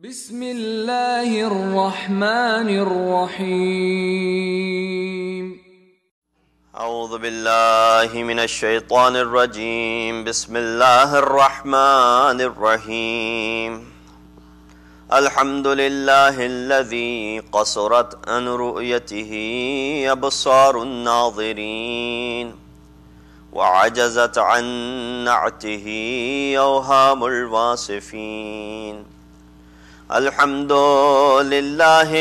بسم الله الرحمن الرحيم أعوذ بالله من الشيطان الرجيم بسم الله الرحمن الرحيم الحمد لله الذي قصرت عن رؤيته أبصار الناظرين وعجزت عن نعته أوهام الواصفين الحمد لله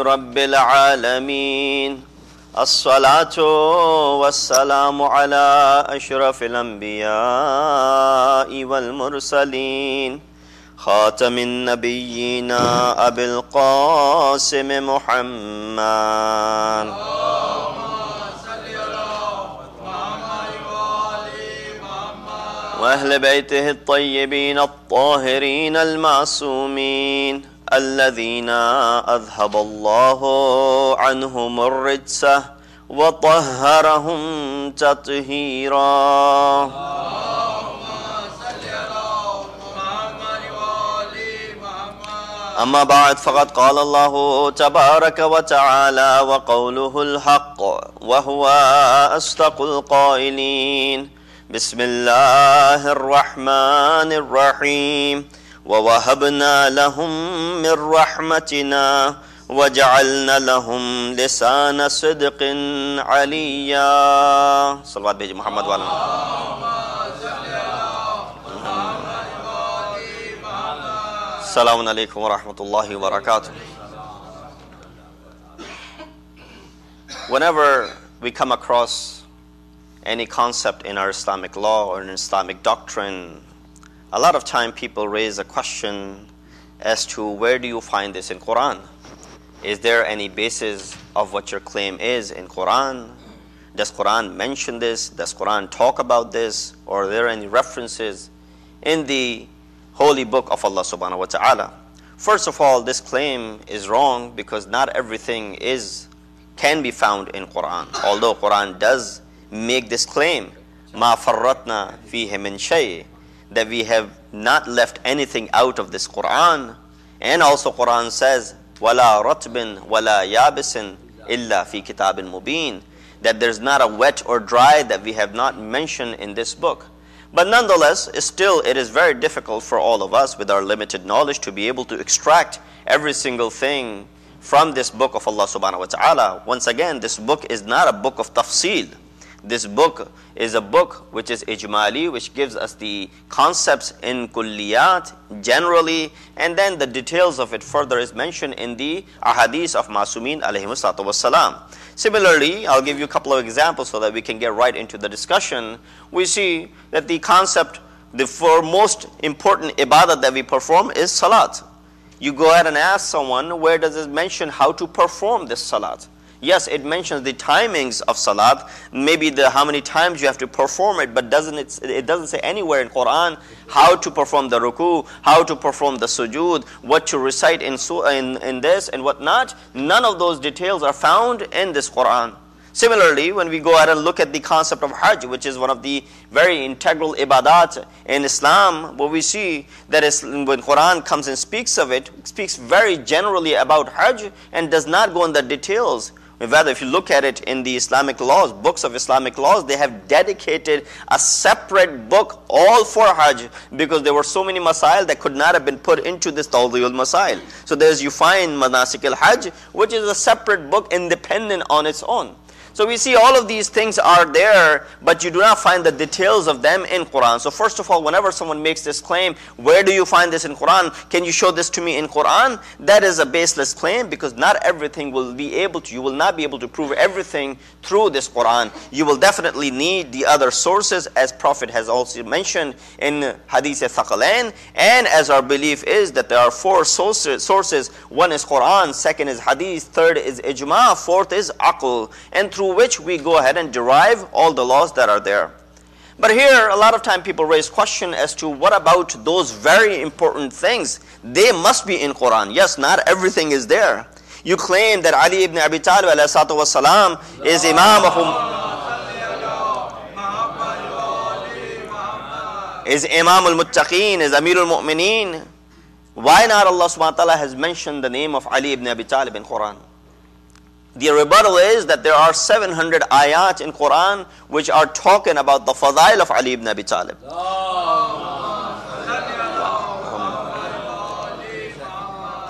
رب العالمين الصلاة والسلام على أشرف الأنبياء والمرسلين خاتم النبيين أبي القاسم محمد وأهل بيته الطيبين الطاهرين المعصومين الذين أذهب الله عنهم الرجس وطهرهم تطهيرا أما بعد فقد قال الله تبارك وتعالى وقوله الحق وهو أصدق القائلين بسم الله الرحمن الرحيم ووهبنا لهم من رحمتنا وجعلنا لهم لسان صدق عليا صلوات بيجي محمد وعلى السلام عليكم ورحمة الله وبركاته. Whenever we come across any concept in our Islamic law or in Islamic doctrine, a lot of time people raise a question as to where do you find this in Quran? Is there any basis of what your claim is in Quran? Does Quran mention this? Does Quran talk about this? Or are there any references in the holy book of Allah subhanahu wa ta'ala? First of all, this claim is wrong because not everything can be found in Quran. Although Quran does make this claim, ma farratna fihi min shay, that we have not left anything out of this Quran. And also Quran says wala ratbin wala yabisin illa fi kitabin mubin, that there's not a wet or dry that we have not mentioned in this book. But nonetheless, still it is very difficult for all of us with our limited knowledge to be able to extract every single thing from this book of Allah subhanahu wa ta'ala. Once again, this book is not a book of tafsil. This book is a book which is ijmali, which gives us the concepts in kulliyat generally, and then the details of it further is mentioned in the ahadith of Masumin alayhimu salatu wassalam. Similarly, I'll give you a couple of examples so that we can get right into the discussion. We see that the concept, the most important ibadah that we perform is salat. You go ahead and ask someone, where does it mention how to perform this salat? Yes, it mentions the timings of salat, maybe how many times you have to perform it, but it doesn't say anywhere in Quran how to perform the ruku, how to perform the sujood, what to recite in this and what not. None of those details are found in this Quran. Similarly, when we go ahead and look at the concept of Hajj, which is one of the very integral ibadat in Islam, what we see that is when Quran comes and speaks of it, speaks very generally about Hajj and does not go in the details. Rather, if you look at it in the Islamic laws, books of Islamic laws, they have dedicated a separate book all for Hajj because there were so many masail that could not have been put into this Tawdiyul Masail. So you find Manasik al-Hajj, which is a separate book independent on its own. So we see all of these things are there, but you do not find the details of them in Quran. So first of all, whenever someone makes this claim, where do you find this in Quran? Can you show this to me in Quran? That is a baseless claim because not everything you will not be able to prove everything through this Quran. You will definitely need the other sources, as Prophet has also mentioned in Hadith Thaqalain, and as our belief is that there are four sources. One is Quran, second is Hadith, third is Ijma, fourth is Aql, and through which we go ahead and derive all the laws that are there. But here, a lot of time people raise question as to what about those very important things? They must be in Quran. Yes, not everything is there. You claim that Ali ibn Abi Talib alayhi salatu wassalam is Imam of is Imam al-Muttaqeen, is Amir al-Mu'mineen. Why not Allah subhanahu wa ta'ala has mentioned the name of Ali ibn Abi Talib in Quran? The rebuttal is that there are 700 ayat in Quran which are talking about the fadail of Ali ibn Abi Talib.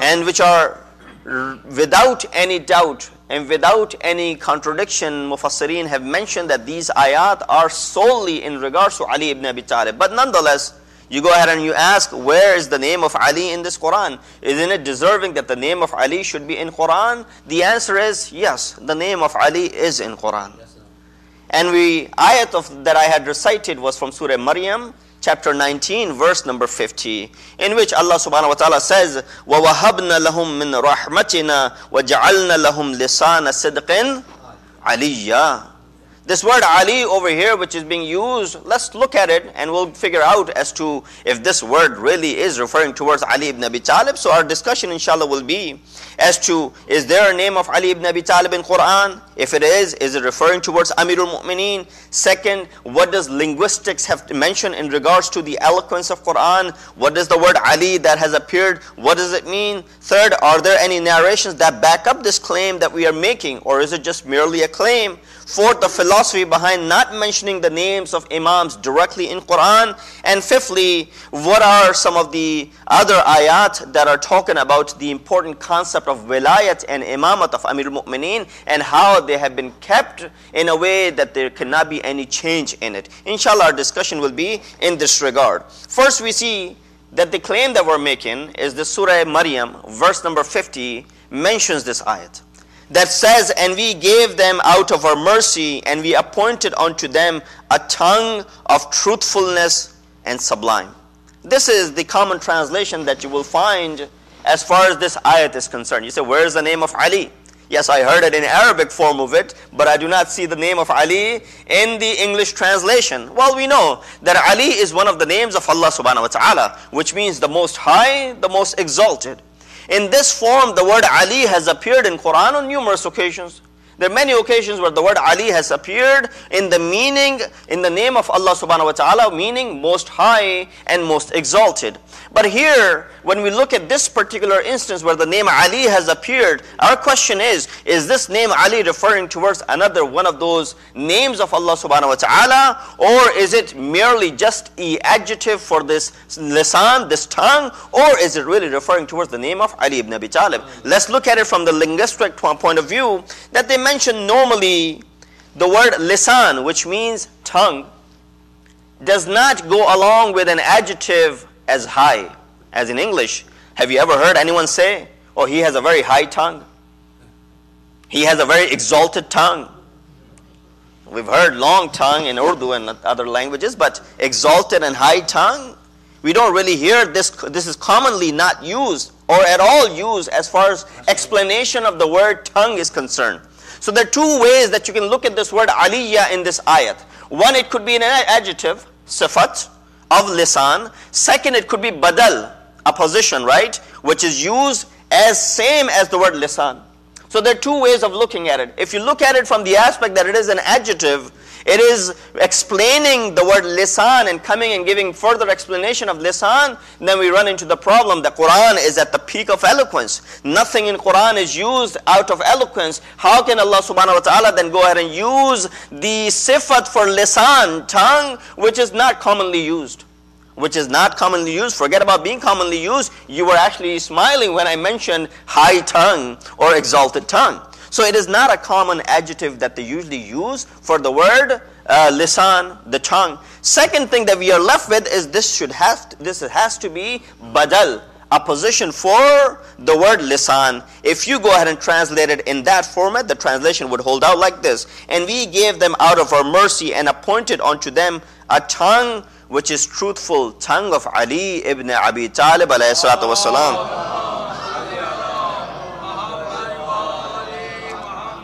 And which are without any doubt and without any contradiction, Mufassirin have mentioned that these ayat are solely in regards to Ali ibn Abi Talib. But nonetheless, you go ahead and you ask, where is the name of Ali in this Quran? Isn't it deserving that the name of Ali should be in Quran? The answer is yes, the name of Ali is in Quran. And ayat that I had recited was from Surah Maryam, chapter 19, verse number 50, in which Allah subhanahu wa ta'ala says, وَوَهَبْنَا لَهُم مِّن رَحْمَتِنَا وَجَعَلْنَا لَهُم لِسَانَ صِدْقٍ عَلِيًّا. This word Ali over here which is being used, let's look at it and we'll figure out as to if this word really is referring towards Ali ibn Abi Talib. So our discussion inshallah will be as to, is there a name of Ali ibn Abi Talib in Quran? If it is it referring towards Amirul Mu'mineen? Second, what does linguistics have to mention in regards to the eloquence of Quran? What is the word Ali that has appeared? What does it mean? Third, are there any narrations that back up this claim that we are making, or is it just merely a claim? Fourth, the philosophy behind not mentioning the names of Imams directly in Quran. And fifthly, what are some of the other ayat that are talking about the important concept of wilayat and imamat of Amirul Mu'mineen, and how they have been kept in a way that there cannot be any change in it. Inshallah, our discussion will be in this regard. First, we see that the claim that we're making is the Surah Maryam, verse number 50, mentions this ayat that says, and we gave them out of our mercy, and we appointed unto them a tongue of truthfulness and sublime. This is the common translation that you will find as far as this ayat is concerned. You say, where is the name of Ali? Yes, I heard it in Arabic form of it, but I do not see the name of Ali in the English translation. Well, we know that Ali is one of the names of Allah subhanahu wa ta'ala, which means the most high, the most exalted. In this form, the word Ali has appeared in Quran on numerous occasions. There are many occasions where the word Ali has appeared in the meaning, in the name of Allah subhanahu wa ta'ala, meaning most high and most exalted. But here, when we look at this particular instance where the name Ali has appeared, our question is this name Ali referring towards another one of those names of Allah subhanahu wa ta'ala, or is it merely just an adjective for this lisan, this tongue, or is it really referring towards the name of Ali ibn Abi Talib? Let's look at it from the linguistic point of view, that they mention normally the word lisan, which means tongue, does not go along with an adjective as high. As in English, have you ever heard anyone say, oh, he has a very high tongue? He has a very exalted tongue. We've heard long tongue in Urdu and other languages, but exalted and high tongue, we don't really hear this. This is commonly not used or at all used as far as explanation of the word tongue is concerned. So there are two ways that you can look at this word aliyya in this ayat. One, it could be an adjective, sifat, of lisan. Second, it could be badal, a position, right, which is used as same as the word lisan. So there are two ways of looking at it. If you look at it from the aspect that it is an adjective, it is explaining the word lisan and coming and giving further explanation of lisan, then we run into the problem that Quran is at the peak of eloquence. Nothing in Quran is used out of eloquence. How can Allah subhanahu wa ta'ala then go ahead and use the sifat for lisan, tongue, which is not commonly used? Which is not commonly used. Forget about being commonly used. You were actually smiling when I mentioned high tongue or exalted tongue. So it is not a common adjective that they usually use for the word lisan, the tongue. Second thing that we are left with is this has to be badal, a position for the word lisan. If you go ahead and translate it in that format, the translation would hold out like this: and we gave them out of our mercy and appointed unto them a tongue which is truthful, tongue of Ali ibn Abi Talib alayhi salatu wasalam.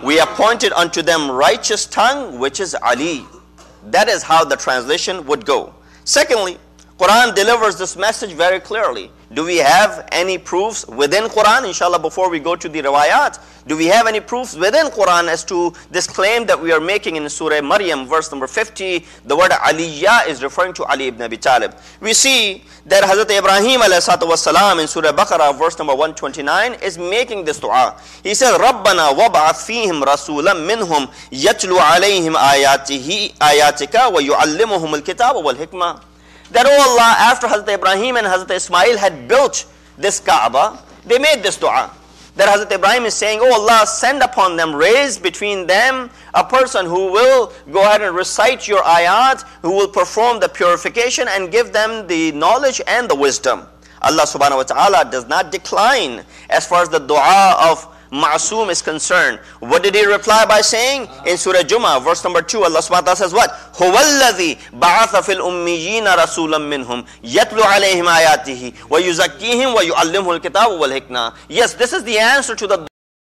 We appointed unto them righteous tongue, which is Ali. That is how the translation would go. Secondly, Quran delivers this message very clearly. Do we have any proofs within Quran? Inshallah, before we go to the riwayat, do we have any proofs within Quran as to this claim that we are making in Surah Maryam, verse number 50? The word Aliyya is referring to Ali ibn Abi Talib. We see that Hazrat Ibrahim ﷺ in Surah Baqarah, verse number 129, is making this dua. He says, رَبَّنَا وَابْعَثْ فِيهِمْ رَسُولًا مِّنْهُمْ يَتْلُو عَلَيْهِمْ آيَاتِكَ وَيُعَلِّمُهُمُ الْكِتَابَ وَالْحِكْمَةِ. That, oh Allah, after Hazrat Ibrahim and Hazrat Ismail had built this Kaaba, they made this dua. That Hazrat Ibrahim is saying, oh Allah, send upon them, raise between them a person who will go ahead and recite your ayat, who will perform the purification and give them the knowledge and the wisdom. Allah subhanahu wa ta'ala does not decline as far as the dua of Ma'soom is concerned. What did he reply by saying? In Surah Jummah, verse number 2, Allah subhanahu wa ta'ala says what? هُوَ الَّذِي بَعَثَ فِي الْأُمِّيِّينَ رَسُولًا مِّنْهُمْ يَتْلُو عَلَيْهِمْ آيَاتِهِ وَيُزَكِّيهِمْ وَيُعَلِّمُهُ الْكِتَابَ وَالْحِكْمَةَ. Yes, this is the answer to the